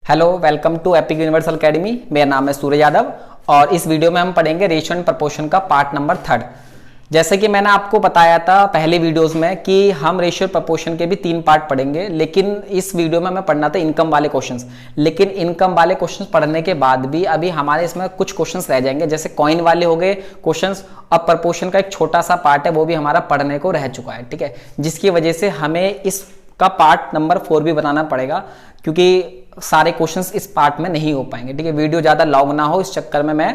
Hello, welcome to Epic Universal Academy. मेरा नाम है सूर्य यादव और इस वीडियो में हम पढ़ेंगे रेशियो एंड प्रपोर्शन का पार्ट नंबर 3। जैसे कि मैंने आपको बताया था पहले वीडियोस में कि हम रेशियो प्रपोर्शन के भी 3 पार्ट पढ़ेंगे, लेकिन इस वीडियो में हमें पढ़ना था इनकम वाले क्वेश्चंस। लेकिन इनकम वाले क्वेश्चंस पढ़ने के बाद भी अभी हमारे इसमें कुछ क्वेश्चंस रह जाएंगे, जैसे कॉइन वाले हो गए क्वेश्चंस। अब प्रपोर्शन का एक छोटा सा पार्ट है, वो भी हमारा पढ़ने को रह चुका है, ठीक है, जिसकी वजह से हमें इसका पार्ट नंबर 4 भी बनाना पड़ेगा, क्योंकि सारे क्वेश्चंस इस पार्ट में नहीं हो पाएंगे, ठीक है। वीडियो ज्यादा लॉन्ग ना हो, इस चक्कर में मैं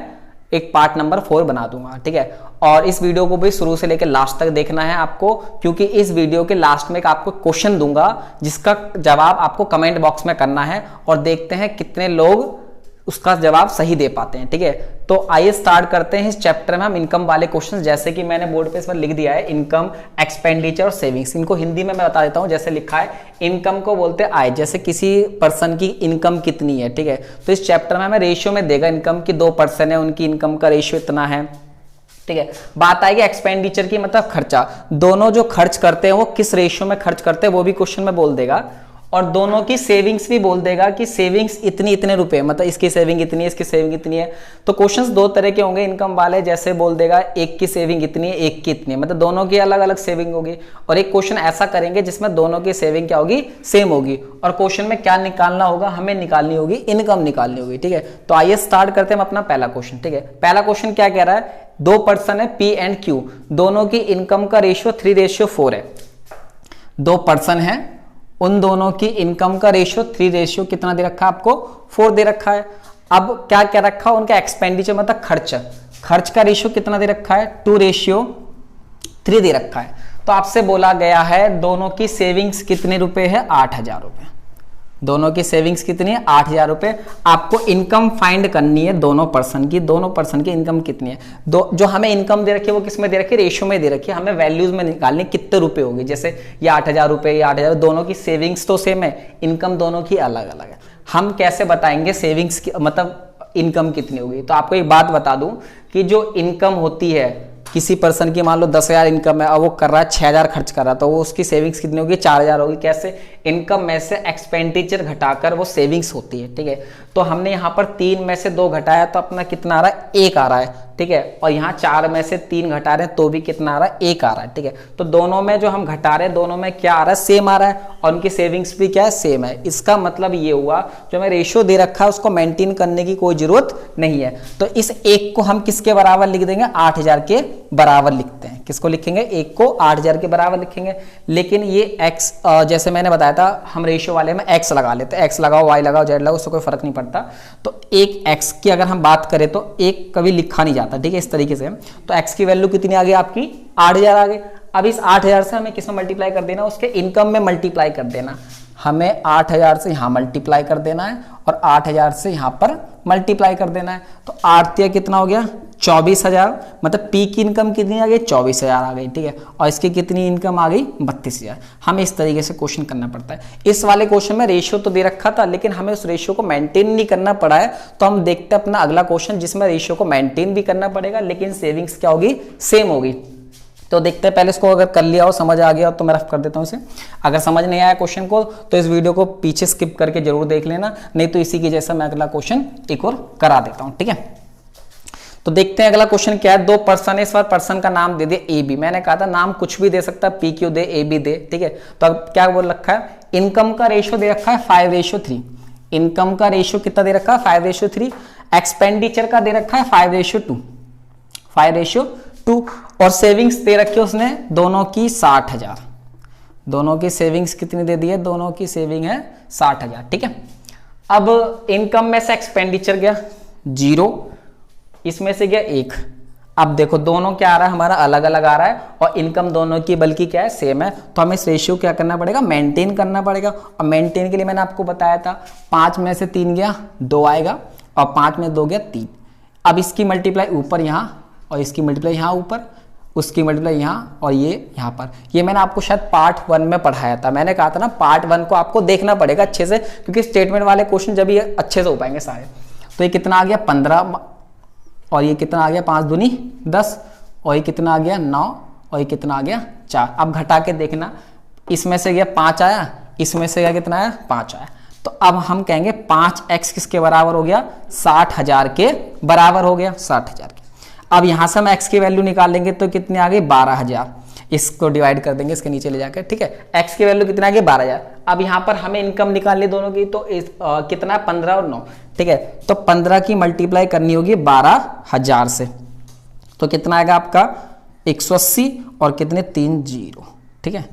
एक पार्ट नंबर 4 बना दूंगा, ठीक है। और इस वीडियो को भी शुरू से लेकर लास्ट तक देखना है आपको, क्योंकि इस वीडियो के लास्ट में आपको क्वेश्चन दूंगा जिसका जवाब आपको कमेंट बॉक्स में करना है, और देखते हैं कितने लोग उसका जवाब सही दे पाते हैं, ठीक है। तो आइए स्टार्ट करते हैं। इस चैप्टर में हम इनकम वाले क्वेश्चंस, जैसे कि मैंने बोर्ड पे इस पर लिख दिया है, इनकम, एक्सपेंडिचर और सेविंग्स। इनको हिंदी में मैं बता देता हूं। जैसे लिखा है, इनकम को बोलते हैं आय, जैसे किसी पर्सन की इनकम कितनी है, ठीक है। तो इस चैप्टर में हमें रेशियो में देगा, इनकम की 2 पर्सन है, उनकी इनकम का रेशियो इतना है, ठीक है। बात आएगी एक्सपेंडिचर की, मतलब खर्चा। दोनों जो खर्च करते हैं वो किस रेशियो में खर्च करते हैं वो भी क्वेश्चन में बोल देगा, और दोनों की सेविंग्स भी बोल देगा कि सेविंग्स इतने रुपए, मतलब इसकी सेविंग इतनी है, इसकी सेविंग इतनी है। तो क्वेश्चंस 2 तरह के होंगे इनकम वाले, जैसे बोल देगा एक की सेविंग इतनी है, एक की इतनी है, मतलब दोनों की अलग अलग सेविंग होगी। और एक क्वेश्चन ऐसा करेंगे जिसमें दोनों की सेविंग क्या होगी, सेम होगी, और क्वेश्चन में क्या निकालना होगा, हमें निकालनी होगी इनकम निकालनी होगी, ठीक है। तो आइए स्टार्ट करते हैं अपना पहला क्वेश्चन, ठीक है। पहला क्वेश्चन क्या कह रहा है, 2 पर्सन है पी एंड क्यू, दोनों की इनकम का रेशियो 3:4 है। 2 पर्सन है, उन दोनों की इनकम का रेशियो 3 कितना दे रखा है आपको, 4 दे रखा है। अब क्या क्या रखा, उनका एक्सपेंडिचर मतलब खर्च का रेशियो कितना दे रखा है, 2:3 दे रखा है। तो आपसे बोला गया है दोनों की सेविंग्स कितने रुपए है, 8,000 रुपए। दोनों की सेविंग्स कितनी है, 8,000 रुपए। आपको इनकम फाइंड करनी है दोनों पर्सन की इनकम कितनी है। जो हमें इनकम दे रखी है वो किस में दे रखी है, रेशियो में दे रकी है, हमें वैल्यूज में निकालनी कितने रुपए होगी। जैसे ये 8,000 रुपए, ये 8,000, दोनों की सेविंग्स तो सेम है, इनकम दोनों की अलग अलग है। हम कैसे बताएंगे सेविंग्स की, मतलब इनकम कितनी होगी। तो आपको एक बात बता दूं कि जो इनकम होती है, किसी पर्सन की मान लो 10,000 इनकम है और वो कर रहा है 6,000 खर्च कर रहा है, तो वो उसकी सेविंग्स कितनी होगी, 4,000 होगी। कैसे, इनकम में से एक्सपेंडिचर घटाकर वो सेविंग्स होती है, ठीक है। तो हमने यहाँ पर 3 में से 2 घटाया तो अपना कितना आ रहा है, 1 आ रहा है, ठीक है। और यहाँ 4 में से 3 घटा रहे हैं तो भी कितना आ रहा है, 1 आ रहा है, ठीक है। तो दोनों में जो हम घटा रहे हैं, दोनों में क्या आ रहा है, सेम आ रहा है, और उनकी सेविंग्स भी क्या है, सेम है। इसका मतलब ये हुआ जो हमें रेशियो दे रखा है उसको मेंटेन करने की कोई जरूरत नहीं है। तो इस 1 को हम किसके बराबर लिख देंगे, 8,000 के बराबर लिखते हैं। किसको लिखेंगे, 1 को 8,000 के बराबर लिखेंगे। लेकिन ये x, जैसे मैंने बताया था, हम रेशियो वाले में x लगा लेते हैं, x लगाओ, y लगाओ, z लगाओ, उससे कोई फर्क नहीं पड़ता। तो एक x की अगर हम बात करें तो 1 कभी लिखा नहीं जाता, ठीक है, इस तरीके से। तो x की वैल्यू कितनी आ गई आपकी, 8,000 आ गई। अब इस 8,000 से हमें किसमें मल्टीप्लाई कर देना, उसके इनकम में मल्टीप्लाई कर देना। हमें 8,000 से यहां मल्टीप्लाई कर देना है और 8,000 से यहां पर मल्टीप्लाई कर देना है। तो 8 कितना हो गया, 24,000, मतलब पी की इनकम कितनी आ गई, 24,000 आ गई, ठीक है। और इसकी कितनी इनकम आ गई, 32,000। हमें इस तरीके से क्वेश्चन करना पड़ता है। इस वाले क्वेश्चन में रेशियो तो दे रखा था, लेकिन हमें उस रेशियो को मेंटेन नहीं करना पड़ा है। तो हम देखते हैं अपना अगला क्वेश्चन, जिसमें रेशियो को मेंटेन भी करना पड़ेगा, लेकिन सेविंग्स क्या होगी, सेम होगी। तो देखते हैं, पहले इसको अगर कर लिया हो, समझ आ गया तो मैं रफ कर देता हूं इसे। अगर समझ नहीं आया क्वेश्चन को तो इस वीडियो को पीछे स्किप करके जरूर देख लेना, नहीं तो इसी की जैसा मैं अगला क्वेश्चन एक और करा देता हूं, ठीक है। तो देखते हैं अगला क्वेश्चन क्या है। 2 पर्सन है, इस बार पर्सन का नाम दे दे ए बी। मैंने कहा था नाम कुछ भी दे सकता है, पी क्यू दे, ए बी दे, ठीक है। तो अब क्या बोल रखा है, इनकम का रेशियो दे रखा है 5:3। इनकम का रेशियो कितना दे रखा है, 5:3। एक्सपेंडिचर का दे रखा है 5:2, और सेविंग्स दे रखी है उसने दोनों की 60,000। दोनों की सेविंग्स कितनी दे दी है, दोनों की सेविंग है 60,000, ठीक है। अब इनकम में से एक्सपेंडिचर गया 0, इसमें से गया 1। अब देखो दोनों क्या आ रहा है, हमारा अलग अलग आ रहा है, और इनकम दोनों की बल्कि क्या है, सेम है। तो हमें इस रेशियो क्या करना पड़ेगा, मेंटेन करना पड़ेगा। और मेंटेन के लिए मैंने आपको बताया था, 5 में से 3 गया 2 आएगा, और 5 में 2 गया 3। अब इसकी मल्टीप्लाई ऊपर यहाँ, और इसकी मल्टीप्लाई यहाँ ऊपर, उसकी मल्टीप्लाई यहाँ, और ये यहाँ पर। ये मैंने आपको शायद पार्ट 1 में पढ़ाया था। मैंने कहा था ना पार्ट 1 को आपको देखना पड़ेगा अच्छे से, क्योंकि स्टेटमेंट वाले क्वेश्चन जब ये अच्छे से हो पाएंगे सारे। तो ये कितना आ गया, 15, और ये कितना आ गया, 5 दूनी 10, और ये कितना आ गया 9, और ये कितना आ गया 4। अब घटा के देखना, इसमें से गया 5 आया, इसमें से गया कितना आया, 5 आया। तो अब हम कहेंगे 5x किसके बराबर हो गया, 60,000 के बराबर हो गया, 60,000 के। अब यहां से हम x की वैल्यू निकाल लेंगे तो कितने आ गई, 12,000। इसको डिवाइड कर देंगे इसके नीचे ले जाकर, ठीक है। x की वैल्यू कितना आ गई, 12,000। अब यहाँ पर हमें इनकम निकालनी दोनों की, तो कितना 15 और 9, ठीक है। तो 15 की मल्टीप्लाई करनी होगी 12,000 से, तो कितना आएगा आपका 180 और कितने 3 0, ठीक है।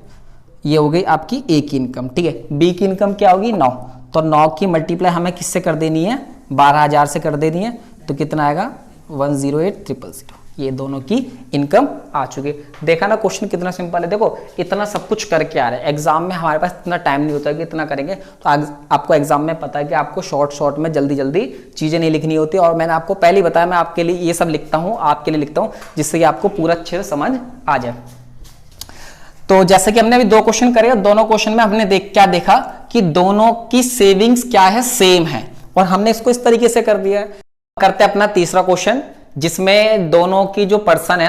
ये हो गई आपकी ए की इनकम, ठीक है। बी की इनकम क्या होगी 9, तो 9 की मल्टीप्लाई हमें किससे कर देनी है, 12,000 से कर देनी है, तो कितना आएगा 108,000। ये दोनों की इनकम आ चुकी है। देखा ना क्वेश्चन कितना सिंपल है। देखो इतना सब कुछ करके आ रहा है, एग्जाम में हमारे पास इतना टाइम नहीं होता कि इतना करेंगे, तो आपको एग्जाम में पता है कि आपको शॉर्ट में जल्दी जल्दी चीजें नहीं लिखनी होती। और मैंने आपको पहले ही बताया, मैं आपके लिए ये सब लिखता हूँ, आपके लिए लिखता हूँ, जिससे कि आपको पूरा अच्छे से समझ आ जाए। तो जैसे कि हमने अभी 2 क्वेश्चन करे, दोनों क्वेश्चन में हमने क्या देखा कि दोनों की सेविंग्स क्या है, सेम है, और हमने इसको इस तरीके से कर दिया है। करते अपना तीसरा क्वेश्चन, जिसमें दोनों की जो पर्सन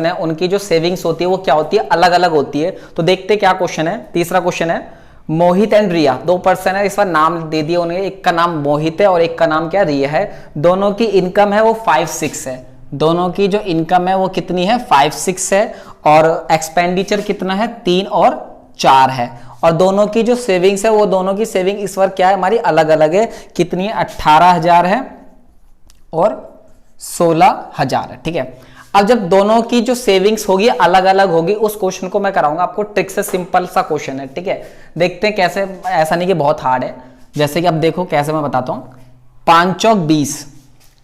है उनकी जो सेविंग्स होती है वो क्या होती है, अलग अलग होती है। तो देखते क्या क्वेश्चन है। तीसरा क्वेश्चन है, मोहित एंड रिया 2 पर्सन है, इस बार नाम दे दिए उन्हें, एक का नाम मोहित है और एक का नाम क्या रिया है। दोनों की इनकम है वो 5-6 है, दोनों की जो इनकम है वो कितनी है 5-6 है, और एक्सपेंडिचर कितना है 3 और 4 है। और दोनों की जो सेविंग्स है वो दोनों की सेविंग इस बार क्या है हमारी अलग अलग है, कितनी है 18,000 है और 16,000 है, ठीक है। अब जब दोनों की जो सेविंग्स होगी अलग अलग होगी, उस क्वेश्चन को मैं कराऊंगा आपको ट्रिक से। सिंपल सा क्वेश्चन है, ठीक है। देखते हैं कैसे, ऐसा नहीं कि बहुत हार्ड है। जैसे कि अब देखो कैसे मैं बताता हूं, 5 चौक 20,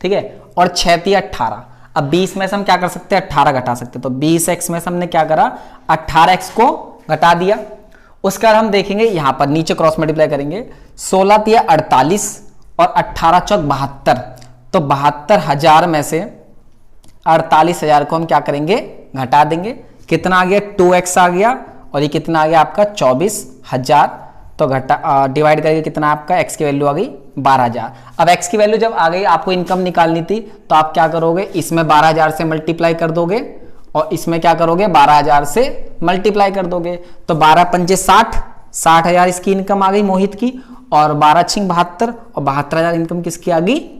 ठीक है, और 6 तिया 18। अब 20 में से हम क्या कर सकते हैं, 18 घटा सकते हैं। तो 20x में से हमने क्या करा, 18x को घटा दिया। उसके बाद हम देखेंगे यहां पर नीचे क्रॉस मल्टीप्लाई करेंगे, 16 तिया 48 और 18 चौक 72। तो 72,000 में से 48,000 को हम क्या करेंगे, घटा देंगे। कितना आ गया 2x आ गया, और ये कितना आ गया आपका 24,000। तो घटा डिवाइड करके कितना आपका x की वैल्यू आ गई 12,000। अब x की वैल्यू जब आ गई, आपको इनकम निकालनी थी, तो आप क्या करोगे, इसमें 12,000 से मल्टीप्लाई कर दोगे और इसमें क्या करोगे 12,000 से मल्टीप्लाई कर दोगे। तो 12 पंजे 60,000 इसकी इनकम आ गई मोहित की, और 12 छिंग 72, और 72,000 इनकम किसकी आ गई,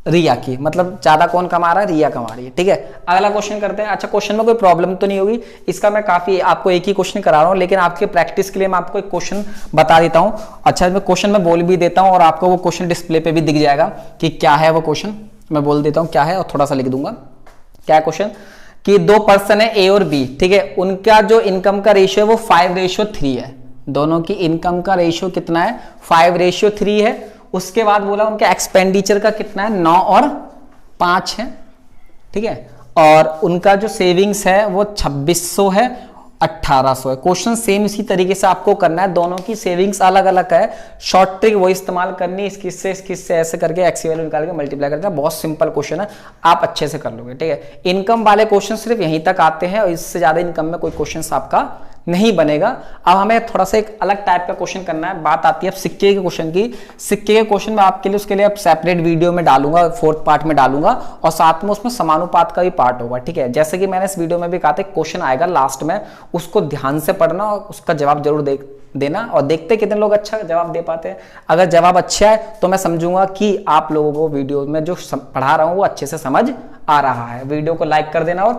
रिया की। मतलब ज्यादा कौन कमा रहा है, रिया कमा रही है, ठीक है। अगला क्वेश्चन करते हैं। अच्छा, क्वेश्चन में कोई प्रॉब्लम तो नहीं होगी, इसका मैं काफी आपको एक ही क्वेश्चन करा रहा हूं, लेकिन आपके प्रैक्टिस के लिए मैं आपको एक क्वेश्चन बता देता हूं। अच्छा, मैं क्वेश्चन में बोल भी देता हूं और आपको वो क्वेश्चन डिस्प्ले पे भी दिख जाएगा कि क्या है वो क्वेश्चन। मैं बोल देता हूं क्या है और थोड़ा सा लिख दूंगा क्या है क्वेश्चन। कि 2 पर्सन है ए और बी, ठीक है, उनका जो इनकम का रेशियो है वो 5:3 है। दोनों की इनकम का रेशियो कितना है, 5:3 है। उसके बाद बोला उनका एक्सपेंडिचर का कितना है, 9 और 5 है, ठीक है। और उनका जो सेविंग्स है वो 2600 है, 1800 है। क्वेश्चन सेम इसी तरीके से आपको करना है, दोनों की सेविंग्स अलग अलग है। शॉर्ट ट्रिक वो इस्तेमाल करनी, इस किससे ऐसे करके एक्स की वैल्यू निकाल के मल्टीप्लाई करना। बहुत सिंपल क्वेश्चन है, आप अच्छे से कर लोगे, ठीक है। इनकम वाले क्वेश्चन सिर्फ यहीं तक आते हैं, और इससे ज्यादा इनकम में कोई क्वेश्चन आपका नहीं बनेगा। अब हमें थोड़ा सा एक अलग टाइप का क्वेश्चन करना है। बात आती है अब सिक्के के क्वेश्चन की। सिक्के के क्वेश्चन में आपके लिए उसके लिए अब सेपरेट वीडियो में डालूंगा, 4th पार्ट में डालूंगा, और साथ में उसमें समानुपात का भी पार्ट होगा, ठीक है। जैसे कि मैंने इस वीडियो में भी कहा था, क्वेश्चन आएगा लास्ट में, उसको ध्यान से पढ़ना और उसका जवाब जरूर देना, और देखते कितने लोग अच्छा जवाब दे पाते हैं। अगर जवाब अच्छा है तो मैं समझूंगा कि आप लोगों को वीडियो में जो पढ़ा रहा हूं वो अच्छे से समझ आ रहा है। वीडियो को लाइक कर देना। और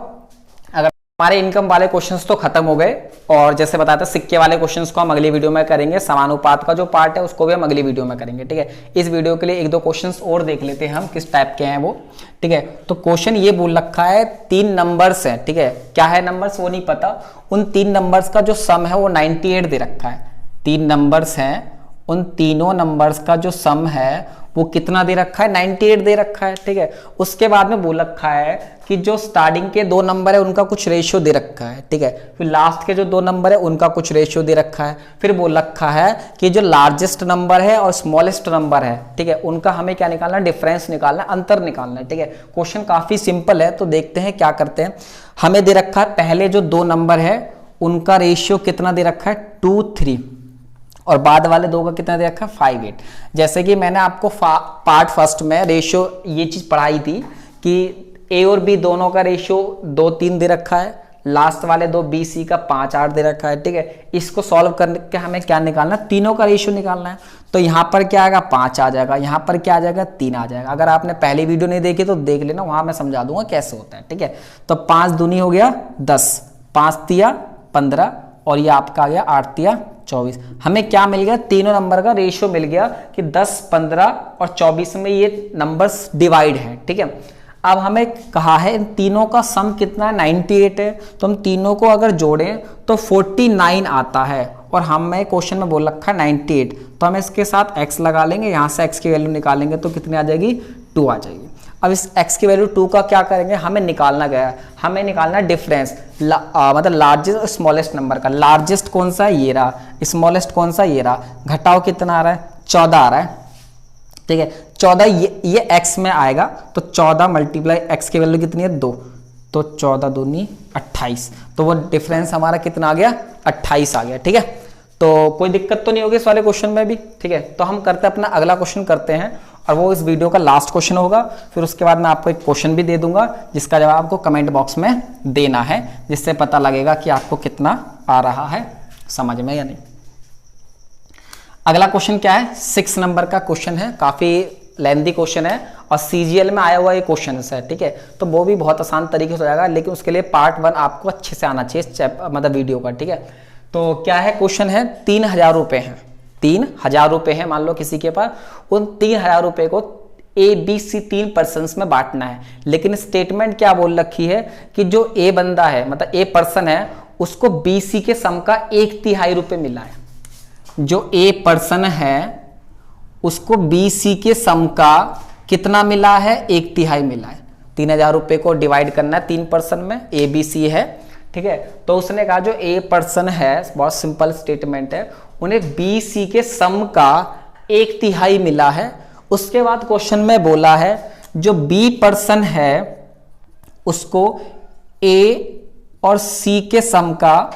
अगर हमारे इनकम वाले क्वेश्चंस तो खत्म हो गए, और जैसे बताते सिक्के वाले क्वेश्चंस को हम अगली वीडियो में करेंगे। समानुपात का जो पार्ट है उसको भी हम अगली वीडियो में करेंगे, ठीक है। इस वीडियो के लिए 1-2 क्वेश्चंस और देख लेते हैं हम किस टाइप के हैं वो, ठीक है। तो क्वेश्चन ये बोल रखा है 3 नंबर्स हैं, ठीक है। क्या है नंबर्स वो नहीं पता, उन 3 नंबर्स का जो सम है वो 98 दे रखा है। 3 नंबर्स हैं, उन तीनों नंबर्स का जो सम है वो कितना दे रखा है, 98 दे रखा है, ठीक है। उसके बाद में बोल रखा है कि जो स्टार्टिंग के 2 नंबर है उनका कुछ रेशियो दे रखा है, ठीक है। फिर लास्ट के जो 2 नंबर है उनका कुछ रेशियो दे रखा है। फिर बोल रखा है कि जो लार्जेस्ट नंबर है और स्मॉलेस्ट नंबर है, ठीक है, उनका हमें क्या निकालना है, डिफरेंस निकालना है, अंतर निकालना है, ठीक है। क्वेश्चन काफी सिंपल है, तो देखते हैं क्या करते हैं। हमें दे रखा है पहले जो 2 नंबर है उनका रेशियो कितना दे रखा है, 2-3, और बाद वाले 2 का कितना दे रखा है, 5-8। जैसे कि मैंने आपको पार्ट फर्स्ट में रेशियो ये चीज पढ़ाई थी कि ए और बी दोनों का रेशियो 2-3 दे रखा है, लास्ट वाले दो बी सी का 5 8 दे रखा है, ठीक है। इसको सॉल्व करके हमें क्या निकालना है, तीनों का रेशियो निकालना है। तो यहाँ पर क्या आएगा 5 आ जाएगा, यहाँ पर क्या आ जाएगा 3 आ जाएगा। अगर आपने पहली वीडियो नहीं देखी तो देख लेना, वहां मैं समझा दूंगा कैसे होता है, ठीक है। तो 5 दूनी हो गया 10, 5 तिया 15 और ये आपका आ गया 8 तिया 24। हमें क्या मिल गया, तीनों नंबर का रेशियो मिल गया कि 10 15 और 24 में ये नंबर्स डिवाइड है, ठीक है। अब हमें कहा है इन तीनों का सम कितना है, 98 है। तो हम तीनों को अगर जोड़ें तो 49 आता है और हमें क्वेश्चन में बोल रखा है 98। तो हम इसके साथ x लगा लेंगे, यहाँ से x की वैल्यू निकालेंगे तो कितनी आ जाएगी, 2 आ जाएगी। अब इस x की वैल्यू 2 का क्या करेंगे, हमें निकालना गया है, हमें निकालना डिफरेंस मतलब लार्जेस्ट और स्मॉलेस्ट नंबर का। लार्जेस्ट कौन सा है, ये रहा। स्मॉलेस्ट कौन सा, ये रहा। घटाओ कितना आ रहा है, 14 आ रहा है, ठीक है। 14 ये x में आएगा तो 14 मल्टीप्लाई x की वैल्यू कितनी है 2, तो 14 दूनी 28। तो वो डिफरेंस हमारा कितना आ गया, 28 आ गया, ठीक है। तो कोई दिक्कत तो नहीं होगी इस वाले क्वेश्चन में भी, ठीक है। तो हम करते हैं अपना अगला क्वेश्चन करते हैं और वो इस वीडियो का लास्ट क्वेश्चन होगा। फिर उसके बाद मैं आपको एक क्वेश्चन भी दे दूंगा जिसका जवाब आपको कमेंट बॉक्स में देना है, जिससे पता लगेगा कि आपको कितना आ रहा है समझ में या नहीं। अगला क्वेश्चन क्या है, 6 नंबर का क्वेश्चन है, काफी लेंथी क्वेश्चन है और सीजीएल में आया हुआ ये क्वेश्चन है, ठीक है। तो वो भी बहुत आसान तरीके से हो जाएगा, लेकिन उसके लिए पार्ट 1 आपको अच्छे से आना चाहिए मतलब वीडियो का, ठीक है। तो क्या है, क्वेश्चन है 3000 रुपए हैं, 3000 रुपए हैं मान लो किसी के पास। उन 3000 रुपए को ए बी सी 3 पर्सन्स में बांटना है। लेकिन स्टेटमेंट क्या बोल रखी है कि जो ए बंदा है मतलब ए पर्सन है उसको बी सी के सम का 1/3 रुपए मिला है। जो ए पर्सन है उसको बी सी के सम का कितना मिला है, 1/3 मिला है। 3000 रुपए को डिवाइड करना है 3 पर्सन में, ए बी सी है, ठीक है। तो उसने कहा जो ए पर्सन है, बहुत सिंपल स्टेटमेंट है, उन्हें बी सी के सम का 1/3 मिला है। उसके बाद क्वेश्चन में बोला है जो बी पर्सन है उसको ए और सी के सम का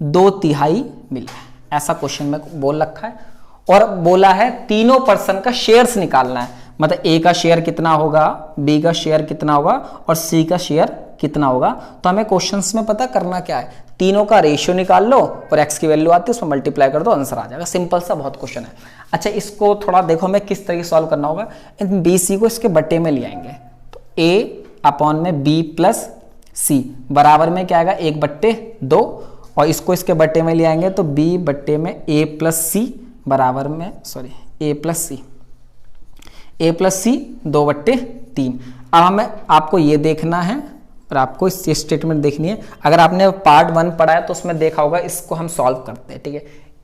2/3 मिला है, ऐसा क्वेश्चन में बोल रखा है। और बोला है तीनों पर्सन का शेयर्स निकालना है, मतलब ए का शेयर कितना होगा, बी का शेयर कितना होगा और सी का शेयर कितना होगा। तो हमें क्वेश्चंस में पता करना क्या है, तीनों का रेशियो निकाल लो और x की वैल्यू आती है उसमें मल्टीप्लाई कर दो, आंसर आ जाएगा। सिंपल सा बहुत क्वेश्चन है। अच्छा, इसको थोड़ा देखो हमें किस तरीके सॉल्व करना होगा। इन बी सी को इसके बट्टे में ले आएंगे, तो a अपॉन में b प्लस सी बराबर में क्या आएगा, 1/2 और इसको इसके बट्टे में ले आएंगे तो b बट्टे में a प्लस सी बराबर में a प्लस सी 2/3। अब हमें आपको ये देखना है और आपको इस स्टेटमेंट देखनी है। अगर आपने पार्ट 1 पढ़ा है तो उसमें देखा होगा, इसको हम सॉल्व करते हैं, ठीक है।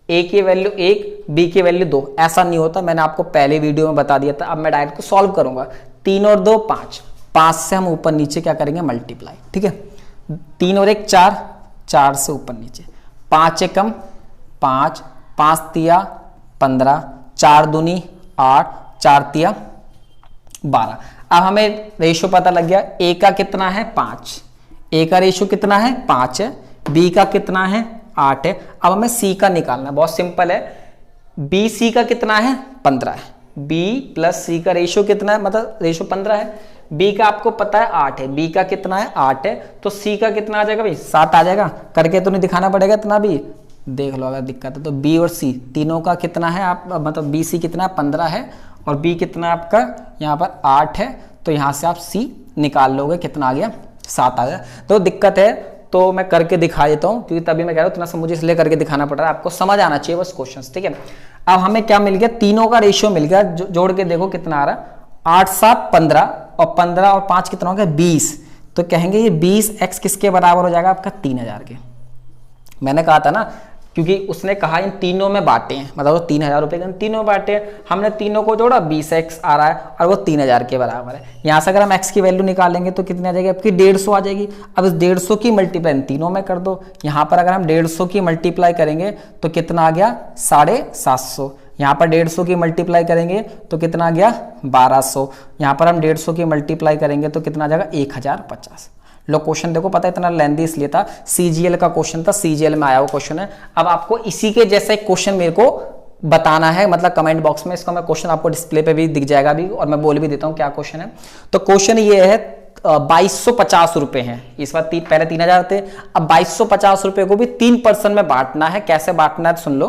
ए की वैल्यू 1, बी की वैल्यू 2, ऐसा नहीं होता, मैंने आपको पहले वीडियो में बता दिया था। अब मैं डायरेक्ट को सॉल्व करूंगा। 3 और 2 5, 5 से हम ऊपर नीचे क्या करेंगे, मल्टीप्लाई, ठीक है। 3 और 1 4, 4 से ऊपर नीचे, 5 एकम 5, 5 तिया 15, 4 दूनी 8, 4 तिया 12। अब हमें रेशियो पता लग गया, ए का कितना है 5, ए का रेशियो कितना है 5 है, बी का कितना है 8 है। अब हमें सी का निकालना है, बहुत सिंपल है। बी सी का कितना है 15 है, बी प्लस सी का रेशियो कितना है, मतलब रेशियो 15 है। बी का आपको पता है 8 है, बी का कितना है 8 है, तो सी का कितना आ जाएगा भाई 7 आ जाएगा। करके तो नहीं दिखाना पड़ेगा इतना भी, देख लो अगर दिक्कत है तो। बी और सी तीनों का कितना है, आप मतलब बी सी कितना 15 है और बी कितना आपका यहाँ पर 8 है, तो यहाँ से आप सी निकाल लोगे, कितना आ गया 7 आ गया। तो दिक्कत है तो मैं करके दिखा देता हूँ, क्योंकि तभी मैं कह रहा हूँ इतना सब मुझे इसलिए करके दिखाना पड़ रहा है, आपको समझ आना चाहिए बस क्वेश्चंस, ठीक है। अब हमें क्या मिल गया, तीनों का रेशियो मिल गया, जोड़ के देखो कितना आ रहा है, 8 7 15 और 15 और 5 कितना हो गया 20। तो कहेंगे ये 20x किसके बराबर हो जाएगा, आपका 3000 के। मैंने कहा था ना, क्योंकि उसने कहा इन तीनों में बांटे हैं, मतलब 3000 रुपए इन तीनों में बांटे हैं, हमने तीनों को जोड़ा 20x आ रहा है और वो 3000 के बराबर है। यहाँ से अगर हम x की वैल्यू निकालेंगे तो कितनी आ जाएगी आपकी 150 आ जाएगी। अब इस 150 की मल्टीप्लाई इन तीनों में कर दो। यहाँ पर अगर हम 150 की मल्टीप्लाई करेंगे तो कितना आ गया 750। यहाँ पर 150 की मल्टीप्लाई करेंगे तो कितना आ गया 1200। यहाँ पर हम 150 की मल्टीप्लाई करेंगे तो कितना आ जाएगा 1050। लो क्वेश्चन देखो, पता है इतना लेंथी इसलिए था, सीजीएल का क्वेश्चन था, सीजीएल में आया हुआ क्वेश्चन है। अब आपको इसी के जैसा एक क्वेश्चन मेरे को बताना है, मतलब कमेंट बॉक्स में इसका मैं क्वेश्चन आपको डिस्प्ले पे भी दिख जाएगा भी, और मैं बोल भी देता हूँ क्या क्वेश्चन है। तो क्वेश्चन ये है 2250 रुपए हैं। इस बार पहले 3000 थे, अब 2250 रुपए को भी 3% में बांटना है। कैसे बांटना है सुन लो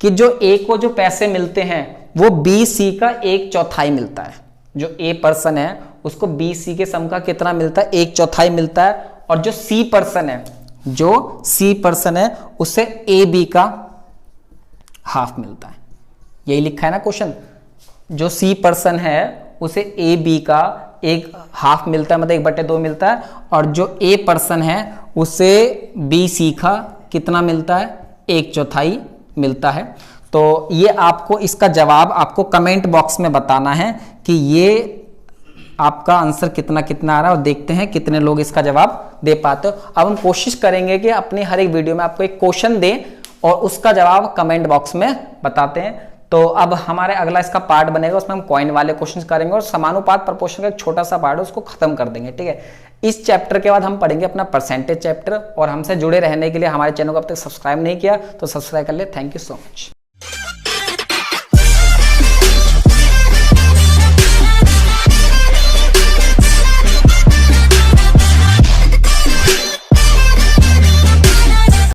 कि जो ए को जो पैसे मिलते हैं वो बी सी का 1/4 मिलता है। जो ए पर्सन है उसको बी सी के सम का कितना मिलता है? 1/4 मिलता है। और जो सी पर्सन है, जो सी पर्सन है उसे ए बी का हाफ मिलता है। यही लिखा है ना क्वेश्चन, जो सी पर्सन है उसे ए बी का एक हाफ मिलता है, मतलब 1/2 मिलता है। और जो ए पर्सन है उसे बी सी का कितना मिलता है? 1/4 मिलता है। तो ये आपको इसका जवाब आपको कमेंट बॉक्स में बताना है कि ये आपका आंसर कितना कितना आ रहा है, और देखते हैं कितने लोग इसका जवाब दे पाते हो। अब हम कोशिश करेंगे कि अपनी हर एक वीडियो में आपको एक क्वेश्चन दें और उसका जवाब कमेंट बॉक्स में बताते हैं। तो अब हमारे अगला इसका पार्ट बनेगा, उसमें हम कॉइन वाले क्वेश्चन करेंगे और समानुपात प्रपोर्शन का एक छोटा सा पार्ट है उसको खत्म कर देंगे। ठीक है, इस चैप्टर के बाद हम पढ़ेंगे अपना परसेंटेज चैप्टर। और हमसे जुड़े रहने के लिए हमारे चैनल को अब तक सब्सक्राइब नहीं किया तो सब्सक्राइब कर ले। Thank you so much.